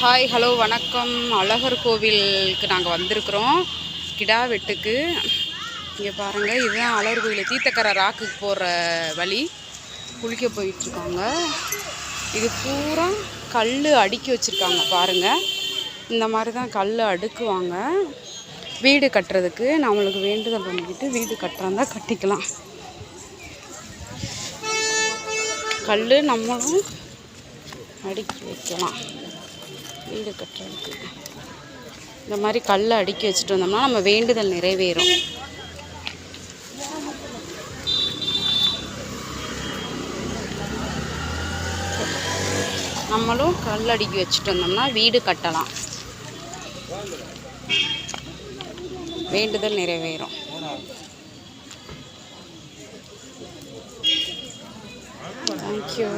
Hi hello வணக்கம். அழகர் கோவிலுக்கு நாங்கள் வந்திருக்கிறோம் கிடா வெட்டுக்கு. இங்கே பாருங்கள், இதுதான் அழகர் கோவில் தீர்த்தக்கரை ராக்குக்கு போகிற வழி. குளிக்க போயிட்டுருக்காங்க. இது பூரா கல் அடுக்கி வச்சுருக்காங்க பாருங்கள். இந்த மாதிரி தான் கல் அடுக்குவாங்க வீடு கட்டுறதுக்கு. நம்மளுக்கு வேண்டுதல் பண்ணிக்கிட்டு வீடு கட்டுறதா கட்டிக்கலாம். கல் நம்மளும் அடுக்கி வைக்கலாம் வீடு கட்டுறதுக்கு. இந்த மாதிரி கல்லை அடுக்கி வச்சுட்டு வந்தோம்னா நம்ம வேண்டுதல் நிறைவேறும். நம்மளும் கல் அடுக்கி வச்சுட்டு வந்தோம்னா வீடு கட்டலாம், வேண்டுதல் நிறைவேறும். தேங்க்யூ.